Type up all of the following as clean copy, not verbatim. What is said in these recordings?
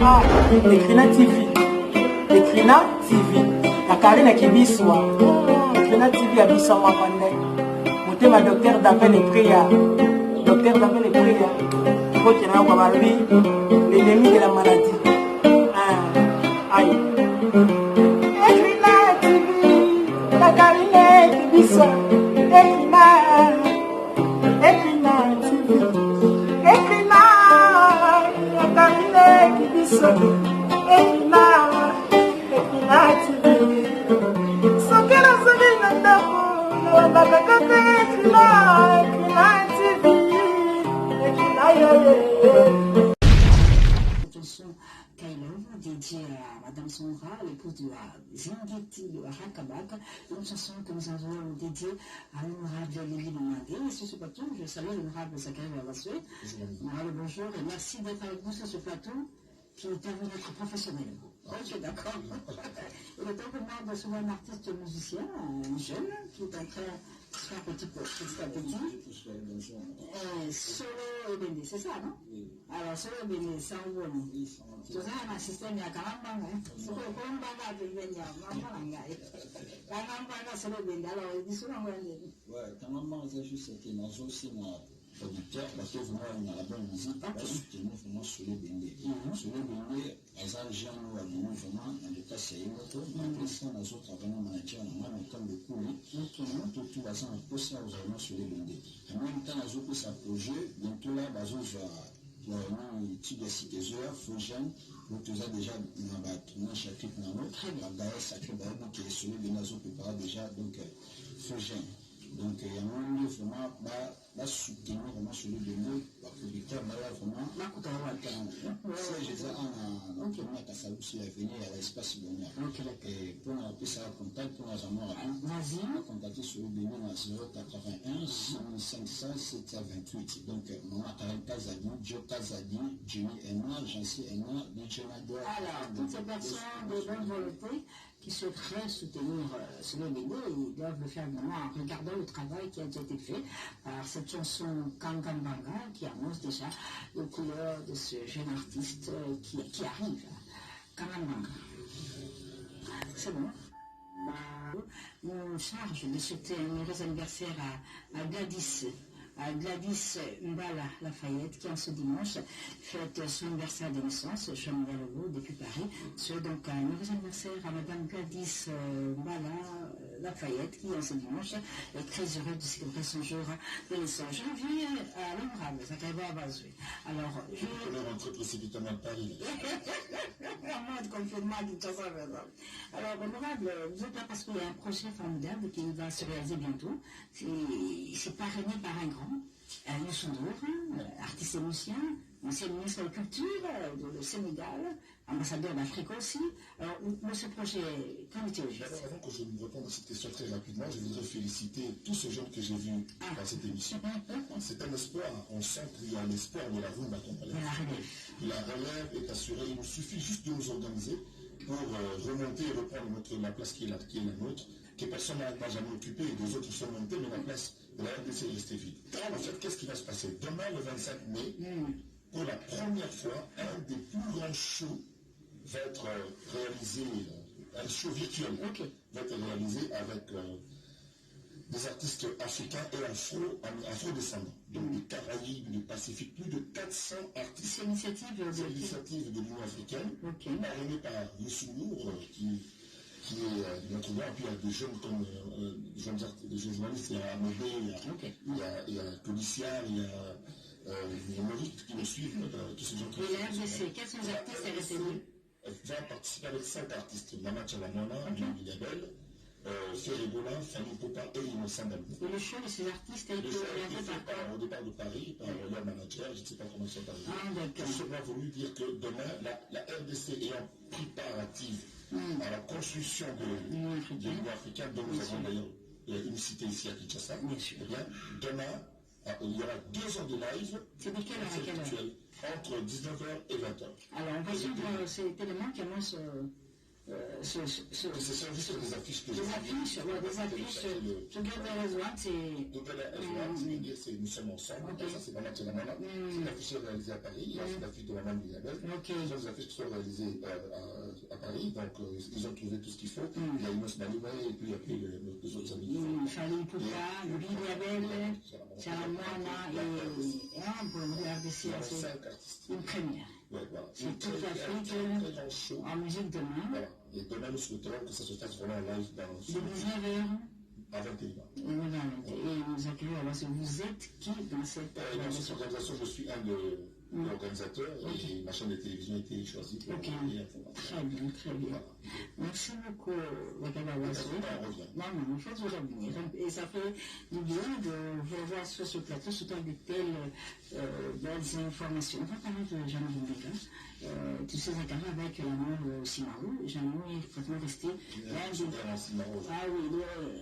Ah, Ekrina TV. Ekrina TV. La Karine Kibiswa. Ekrina TV a Biswa Mapande. Motema docteur d'appel et prière. Docteur d'appel et prière. Faut qu'il y ait un wababi. L'ennemi de la maladie. Aïe. Ekrina TV. La Karine Kibiswa. Ekrina TV. Ekrina. La Karine Kibiswa. Ekrina TV. Sokera Sabina Ndako. Ekrina TV. Attention, Kailova, dédiée à Madame Sonra, l'épouse de la Zingiti de Hakabak, une chanson que nous avons dédiée à l'honorable Lily Lemandé. Et sur ce plateau, je salue l'honorable Zachary Lavassoué. Bonjour et merci d'être avec nous sur ce plateau qui est permis d'être professionnel. Ok, d'accord. Il est simplement de souvent un artiste musicien, un jeune, qui est en train de faire petit à petit. Solo et Bende, c'est ça, non? Alors, Solo et Bende, c'est un bon. Tu as un système, il y a 40 ans, hein? C'est quoi, comment on va faire Bende? Il y a 40 ans, Solo et Bende. Alors, il dit souvent, ouais, 40 ans, c'est juste que nous avons aussi producteur parce que vraiment on a la bonne musique parce que nous vraiment sur les bendés les agents nous avons vraiment dans le cas c'est une autre mais ça nous autres vraiment manager on a temps de couler tout va s'en poser vraiment sur les bendés en même temps nous autres ça projet bientôt là bazo vraiment étude de cité faut jeune nous tous déjà dans chapitre dans l'autre d'ailleurs sacré d'ailleurs qui est sur les bendés nous prépare déjà donc faut jeune. Donc, il y a un moment vraiment, soutenir vraiment sur le démon, la producteur, vraiment, c'est juste on a Kassaou sur l'avenir à l'espace bonheur. Et pour nous appeler ça contact, pour nous avoir contacté sur le démon à 081 500 728. Donc, mon appareil Kazadi, Joe Kazadi, Jimmy Enna, Jancy Enna, Bijana Doa. Alors, toutes ces personnes de bonne volonté qui souhaiteraient soutenir ce bébé, ils doivent le faire vraiment en regardant le travail qui a déjà été fait par cette chanson Kangambanga qui annonce déjà les couleurs de ce jeune artiste qui arrive. Kangambanga. C'est bon. On charge de souhaiter un heureux anniversaire à Gladys Mbala Lafayette qui en ce dimanche fête son anniversaire de naissance, Jean Dialogo depuis Paris. C'est donc un heureux anniversaire à Madame Gladys Mbala Lafayette qui en ce dimanche est très heureuse de célébrer son jour de naissance. Je reviens à l'honorable Zachary Lavassoué. Alors, je vais rentrer précipitamment à Paris. Alors, honorable, vous êtes là parce qu'il y a un projet formidable qui va se réaliser bientôt. C'est parrainé par un grand, Youssou Ndour, artiste et musicien, ancien ministre de la Culture du Sénégal, ambassadeur d'Afrique aussi. Alors, ce projet, qu'en est-il juste? Avant que je me réponde à cette question très rapidement, je voudrais féliciter tous ces jeunes que j'ai vus dans cette émission. C'est un espoir, on sent qu'il y a l'espoir de la rumba congolaise. La relève est assurée, il nous suffit juste de nous organiser pour remonter et reprendre la place qui est la nôtre, que personne n'a jamais occupée et des autres sont montés, mais la place de la RDC est restée vide. En fait, qu'est-ce qui va se passer? Demain, le 25 mai, pour la première fois, un des plus grands shows va être réalisé, un show virtuel va être réalisé avec des artistes africains et afro-descendants. Donc des Caraïbes, du Pacifique, plus de 400 artistes. C'est l'initiative de l'Union africaine, parrainée par Youssou Ndour, qui est notre grand, puis il y a des jeunes comme des journalistes, il y a Amobé, il y a Colicia, il y a Maurice qui nous suivent, tous ces gens qui nous suivent. Et la RDC, quels sont les artistes RDC? Va participer avec 5 artistes, Mama Chalamana, Jean Gabel, Ferregola, Fanny Popa et Innocent Dalou. Et le show de ces artistes a été réalisé au départ de Paris, par leur manager, je ne sais pas comment ça s'appelle. J'ai seulement voulu dire que demain, la RDC ayant pris part active à la construction de l'Union africaine, dont nous avons d'ailleurs une cité ici à Kinshasa, eh bien, demain, il y aura 2 heures de live. C'est de quelle heure à quelle heure? Entre 19h et 20h. Alors, on va suivre cet élément qui annonce Ce sont juste des affiches que des affiches. Je garde les réseaux, c'est... Donc nous sommes ensemble, ça c'est Maman Tchélamana. C'est une affiche réalisée à Paris, il y a cette affiche de Maman Liliabel. Ce sont des affiches qui sont réalisées à Paris, donc ils ont trouvé tout ce qu'il faut. Il y a Inès Malima et puis après les autres amis. Fali Pouka, Liliabel, Tchélamana et un pour le RDC, c'est une première. C'est toute l'Afrique en musique demain. Voilà. Et demain, nous souhaiterons que ça se fasse vraiment en live dans ce... De 19h à 21h. Et nous accueillons, alors vous êtes qui dans cette organisation? Je suis un de l'organisateur et ma chaîne de télévision a été choisie pour envoyer l'information. Très bien. Merci beaucoup, Wakadawaso. Non, il faut toujours revenir. Et ça fait du bien de vous voir sur ce plateau, surtout de telles belles informations. On va parler de Jean Boumbega. Tu sais, avec l'amour Simarou. Jean est vraiment resté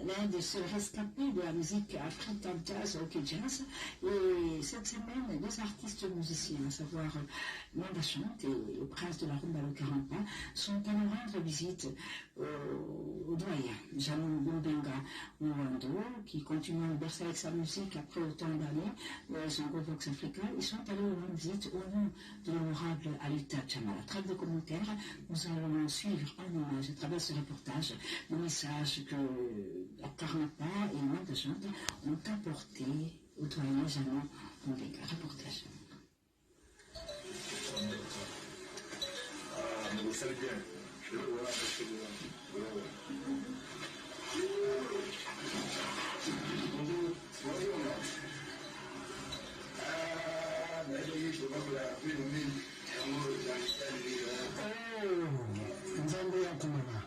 l'un des seuls rescapés de la musique africaine jazz, ok jazz. Et cette semaine, deux artistes musiciens, à savoir Manda Chante et le prince de la rumba le Carampa, sont allés rendre visite au doyen Jean Boumbega Mwando, qui continue à bercer avec sa musique après autant d'années, son groupe Vox Africa. Ils sont allés rendre visite au nom de l'honorable Alita Chamala. Trêve de commentaires, nous allons suivre en image à travers ce reportage le message que la Carampa et Manda Chante ont apporté au doyen Jean Boumbega. Reportage. Vous savez bien. Nzambe ya kumana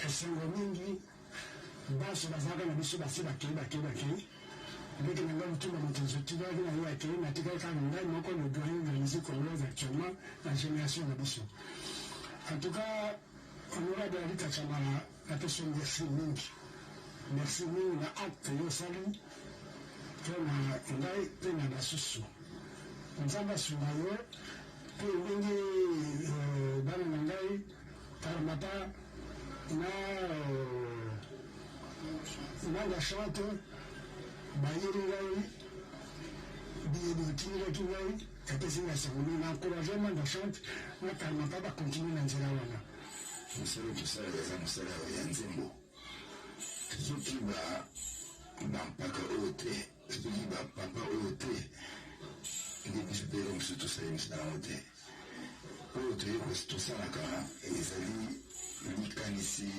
esengo mingi basi bazaka na biso basi bakei ndenge nanga mutuma mokonzi otikaki na yo akei natikaki kaka ngai moko le doyen de la musique congolaise actuellement na génération na biso. En tout cas, honorable Alita Chamala apesi merci mingi na acte yo osali mpo na ngai mpe na basusu. Nzambe asunga yo mpe ndenge bana na ngai Karamata Manda Chante bayeli ngai billet botingelaki ngai apesi ngai sango na encourage Manda Chante na Karamata bakontinue na nzela wana. mosala tosala eza mosala ya nzembo soki bampaka oyo te soki bapapa oyo te nde biso mpe mosusu tosali mosala yango te oyo toyei tosalaka ezali likanisi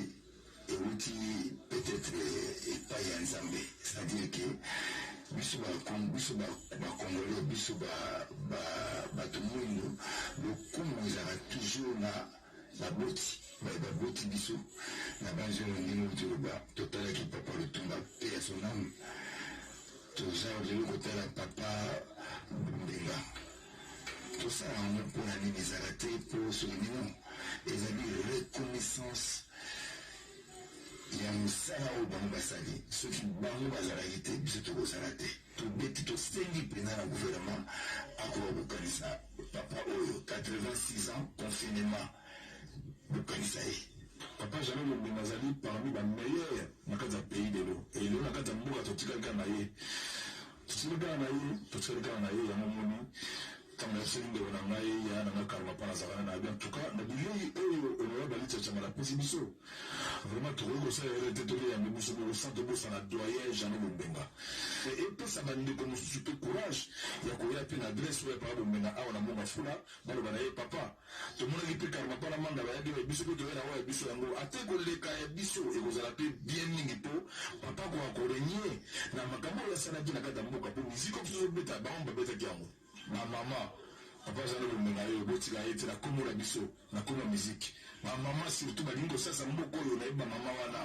euti peut-être epai ya nzambe, c'est-à-dire que biso bakongolais biso bato mwindo lokumu ezalaka toujours na baboti biso na banzelo ndenge toloba totalaki papa Lutumba mpe ya son âme toza lelo kotala papa Bumbenga tosala yango mpona nini ezala te mpo soki bino ezali reconnaissance ya mosala oyo bango basali soki bango bazalaki te biso tokozala te tobeti tosengi mpenza na gouvernement akoka kokanisa papa oyo 86 ans confinement bokanisa ye papa Jean Boumbega azali parmi bameilleur na kati ya pays lelo elelo na kati ya mboka totikali kaka na ye yango moni ntango yasili ndeko na ngai ya na ngai Karamapa nazalaka na bien en tout cas na bilei oyo honorable Alita Chamala apesi biso vraiment tokoki kosala ere te toleyango biso bokosa tobosana doyen Jean Boumbega epesa bandeko mosusu mpe courage ya koya mpe na adresse oyo ya papa Boumbega awa na mbongo fula baloba na ye papa tomonaki mpe Karamapa na manda bayaki ya biso mpe toya na oyo ya biso yango ate koleka ya biso ekozala mpe bien mingi mpo papa koka korenie na makambo oyo asalaki na kati ya mboka mpo miziki mosusu obeta bango babetaki yango ma mama papa Jean Boumbega yo botika ye te na kombo na biso na kombo ya miziki ma mama surtout balingi kosasa mboka oyo nayeba mama wana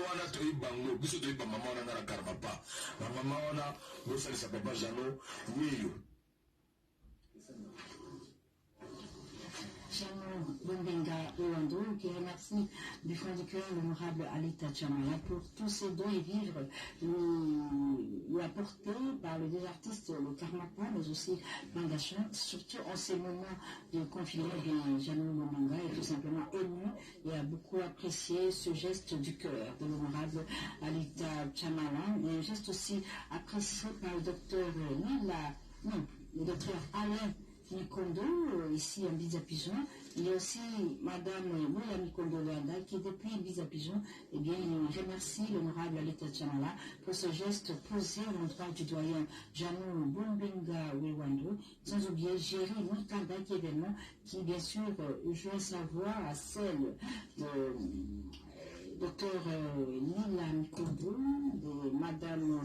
wana toyeba ngo biso toyeba mama wana nga na Karamapa na mama wana bosalisa papa Jean yeyo Jean Boumbega oyo Rwando, qui remercie du fond du cœur l'honorable Alita Chamala pour tous ses dons et vivres lui apportés par les deux artistes, le Karmapa, mais aussi Mangachan, surtout en ces moments de confinement. Janou Mombinga est tout simplement ému et a beaucoup apprécié ce geste du cœur de l'honorable Alita Chamala, et un geste aussi apprécié par le docteur le docteur Alain Mikondo, ici en Bizapigeon. Il y a aussi Madame Moula Mikondo Luanda qui, depuis Bizapigeon, eh bien, remercie l'honorable Alita Chamala pour ce geste posé à l'endroit du doyen Janou Bombinga Wewando, sans oublier Géry Mikanda qui également, qui bien sûr joint sa voix à celle de docteur Lila Mikondo, de Madame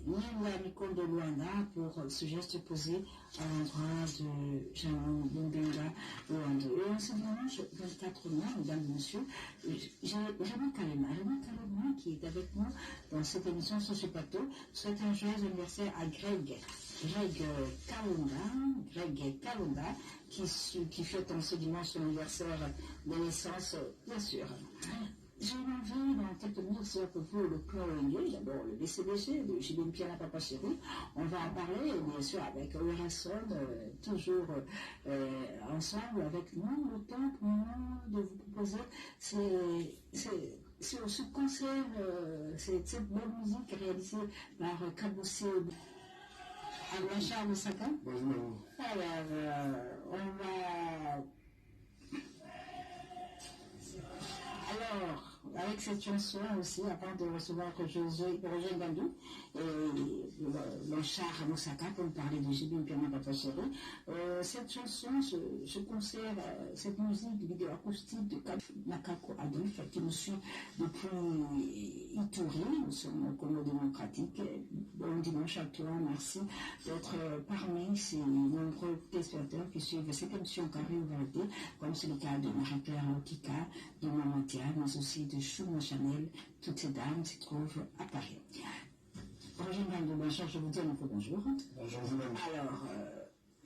Lila Mikondo Luanda pour ce geste posé à l'endroit de Janou Bombinga Wewando. Et en ce dimanche 24 mai, mesdames et messieurs, j'ai Raymond Kalema qui est avec nous dans cette émission sur ce plateau. Souhaite un joyeux anniversaire à Greg Kalunda, qui fête en ce dimanche son anniversaire de naissance, bien sûr. J'ai envie dans quelques minutes aussi à propos le clan Wenge, d'abord le BCBG de Jibin Piana Papa Chéri. On va en parler bien sûr avec Werason, toujours ensemble avec nous. Le temps pour moi de vous proposer, c'est ce concert, cette bonne musique réalisée par Kaboussé Abouachar Moussaka. Bonjour. Alors, on va... Alors, avec cette chanson aussi, avant de recevoir Roger Gandou et Blanchard Moussaka pour nous parler de Jibin Piana Papa Chéri, cette chanson, ce concert, cette musique vidéo acoustique de Nakako Adolphe qui nous suit depuis Ituri, nous sommes au Congo démocratique. Bon dimanche à toi, merci d'être parmi ces nombreux téléspectateurs qui suivent cette émission carrée ouverte, comme c'est le cas de Marie-Claire Lokika, de Mamantia, mais aussi de Chouma Chanel. Toutes ces dames se trouvent à Paris. Roger Gandou, bonjour, je vous dis un peu bonjour. Bonjour vous-même. Alors,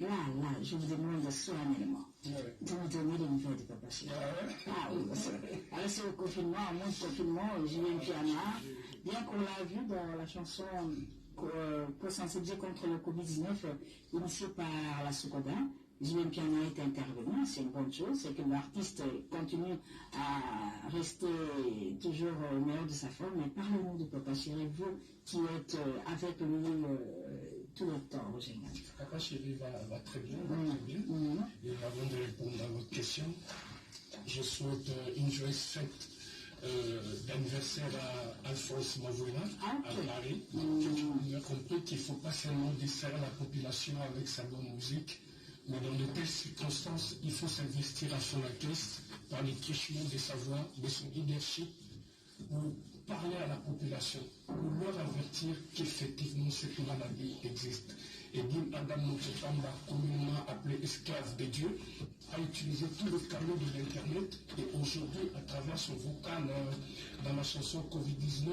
là, je vous demande solennellement de me donner les nouvelles de Papa Chéri. Ah oui, alors c'est le confinement, à moins de confinement, Jibin Piana, bien qu'on l'a vu dans la chanson pour sensibiliser contre le Covid-19 initiée par la Sokoda, Jibin Piana est intervenu, c'est une bonne chose, c'est que l'artiste continue à rester toujours au meilleur de sa forme. Mais parlez-nous de Papa Chéri, vous qui êtes avec lui tout le temps, Roger. Papa Chéri va très bien, Et avant de répondre à votre question, je souhaite une joyeuse fête d'anniversaire à Alphonse Mavouna, à Paris. Il a compris qu'il ne faut pas seulement desserrer la population avec sa bonne musique, mais dans de telles circonstances, il faut s'investir à fond la caisse par le trichement de sa voix, de son leadership, pour parler à la population, pour leur avertir qu'effectivement cette maladie existe. Et Bim Adam Mokotamba, communément appelé esclave de Dieu, a utilisé tous les canaux de l'Internet et aujourd'hui, à travers son vocal dans la chanson Covid-19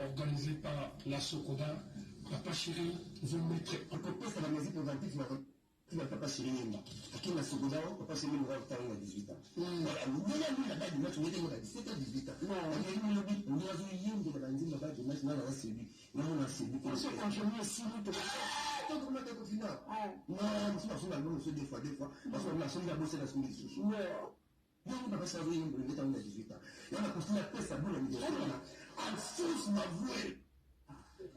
organisée par la Sokoda, Papa Chéri veut mettre en contexte à la musique authentique. Qui n'a pas Chéri Yemba. À qui n'a Sogoda, Papa Chéri Moura Otaro à 18 ans. Voilà, nous avons là-bas du match, on était à 17 ans, 18 ans. On a eu le but, on a vu Yem de la bande là-bas du match, on a celui. Là, on a celui. On se continue aussi. Tant qu'on a été confiné. Non, on a fait deux fois. Parce qu'on a changé la bosse et la soumise. Non, on n'a pas savé Yem de le mettre à 18 ans. Et on a continué à faire sa bonne amitié. En force, ma voix.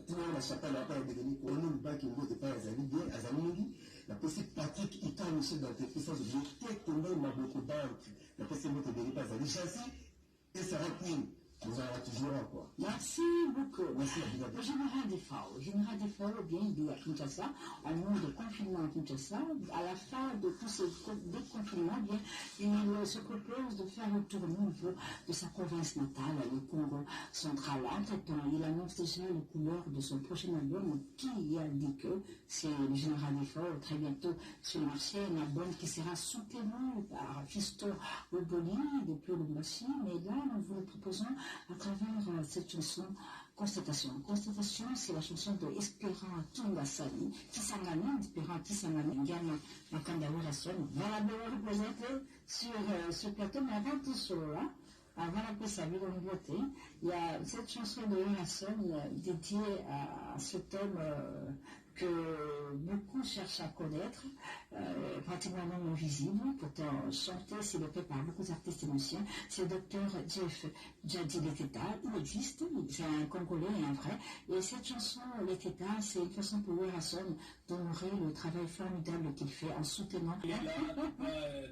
Tout le monde a chacun n'a pas devenu pour nous, pas qu'il ne pas à Zanini. La possible pratique est un monsieur d'entreprise sans objet, quelques noms m'a beaucoup d'encre. La possible de ne pas aller chasser et ça rapide. Nous allons toujours encore. Merci beaucoup. Merci à vous. Général Defao, bien dit à Kinshasa, en moment de confinement à Kinshasa, à la fin de tous ces déconfinements, bien, il se propose de faire un tour nouveau de sa province natale, le Congo central. Entre-temps, il annonce déjà les couleurs de son prochain album, qui a dit que c'est le Général Defao, très bientôt sur le marché, un album qui sera soutenu par Fiston Oboli depuis le Machine. Mais là, nous vous le proposons à travers cette chanson Constatation. Constatation, c'est la chanson de Espérant Tungasani, Kisangani, Espérant Kisangani, Ndiano Makandaou Rasson, valablement représentée sur ce plateau, mais avant tout cela, avant la sa vie en beauté, il y a cette chanson de Rasson dédiée à cet homme que beaucoup cherchent à connaître, pratiquement non visible, pourtant chanté, c'est le fait par beaucoup d'artistes et musiciens. C'est le docteur Jeff Jadi Leteta, il existe, c'est un Congolais et un vrai. Et cette chanson, Leteta, c'est une façon pour Werrason d'honorer le travail formidable qu'il fait en soutenant.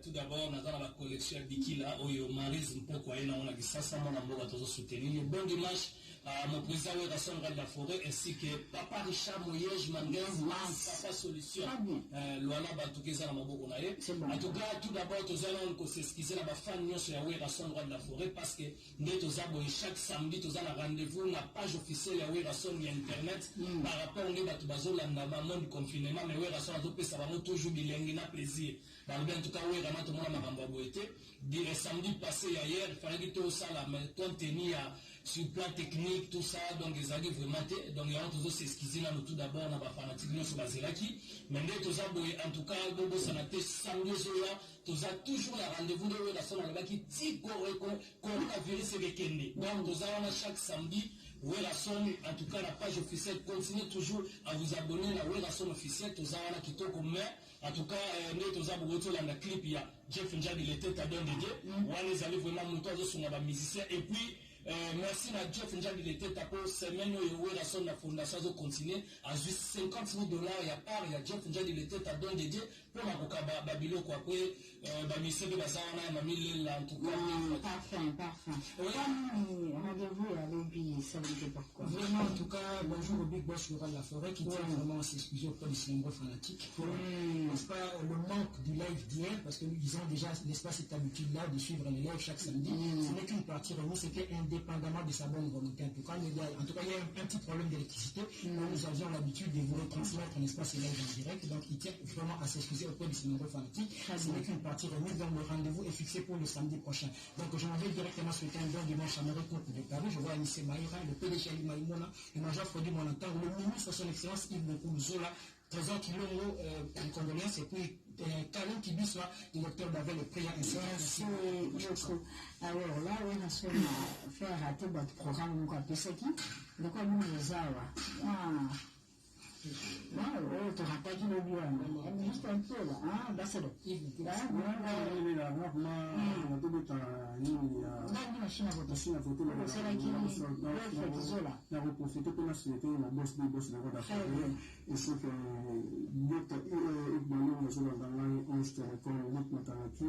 Tout d'abord, on a la collection d'Ikila, Oyo Maris, Mpoko, on a dit ça, ça, on a soutenir. Bon dimanche à mon président Werrason de la Forêt, ainsi que Papa Richard Moyej Manguez, Papa Solution, Luana Bantukeza, Maboko Nae. En tout cas, tout d'abord, nous allons s'excuser la fan sur la Werrason de la Forêt parce que chaque samedi, nous avons rendez-vous dans la page officielle de Werrason sur Internet par rapport à Bazo Landama du confinement, mais Werrason a toujours bilingue, plaisir. En tout cas, Werrason a le samedi passé hier, il fallait que tout ça, mais contenu sur le plan technique, tout ça, donc ils ont vraiment, donc il y a toujours s'excuser là, tout d'abord, on a pas fanatique, nous sommes basés là qui, mais tout ça, en tout cas, Bobo Sanate, samedi, tout ça, toujours la rendez-vous de Werrason là qui dit coronavirus et week-end. Donc, nous avons chaque samedi, Werrason, en tout cas, la page officielle, continuez toujours à vous abonner à la Werrason officielle, tout ça, qui est comme en tout cas, nous avons la clip, il y a Jeff Njadi, il était à Don Dédé, on les allait vraiment monter sur les musiciens, et puis, merci à Jeff Njadi, il était à pour semaine où Werrason, la fondation, a continué à juste $50 000 et à part, il y a Jeff Njadi, il était à Don Dédé, pour ma Babilo, quoi, Bamisé, Bazana, Mamil, en tout cas. Parfait, parfait. Rendez-vous à l'OBI, ça veut dire pourquoi. Vraiment, en tout cas, bonjour au Big Boss Laurent Laforêt qui tient vraiment à s'excuser auprès des nombreux fanatiques pour n'est-ce pas, le manque du live d'hier, parce que nous avons déjà, n'est-ce pas, cette habitude-là de suivre les lives chaque samedi. Ce n'est qu'une partie remise, c'était indépendamment de sa bonne volonté. En tout cas, il y a un petit problème d'électricité. Nous avions l'habitude de vous retransmettre, n'est-ce pas, ces lives en direct. Donc, il tient vraiment à s'excuser auprès de ces nombreux fanatiques. Ce n'est qu'une partie remise, donc le rendez-vous est fixé pour le samedi prochain. Donc, je m'en vais directement souhaiter un bon dimanche à Marie Coupe de Paris. Je vois Anissé Maïra, le PDG Ali Maïmona, le major Frodi Monantan, le ministre, son excellence Yves Nkoumzola, trésor Kilongo, en condoléances, et puis Karim Kibiswa, le docteur Davel, le prière ainsi. Merci beaucoup. Alors là, on a fait rater votre programme, on a fait ça qui? De quoi nous les avons? Non, tu n'auras pas dit le bien. Juste un peu là, hein, ambassadeur. Machine à voter. C'est là qui la reprofiter pour la société, la bosse des bosses de la et c'est que Dr. Ibn sur la langue, on se téléphone, on est matanaki,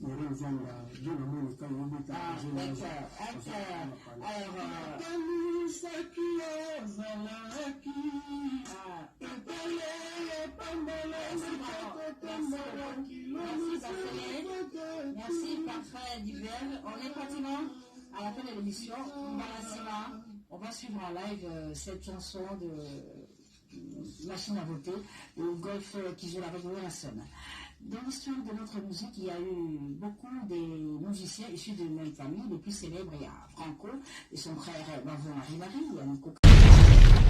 on revient là, de la monde, quand on est à Merci, parfait, divers. On est pratiquement à la fin de l'émission. On va suivre en live cette chanson de Machine à voter, le golf qui joue la Werrason. Dans l'histoire de notre musique, il y a eu beaucoup des musiciens issus de la même famille. Les plus célèbres, il y a Franco et son frère Bavon Marie, il y a Nico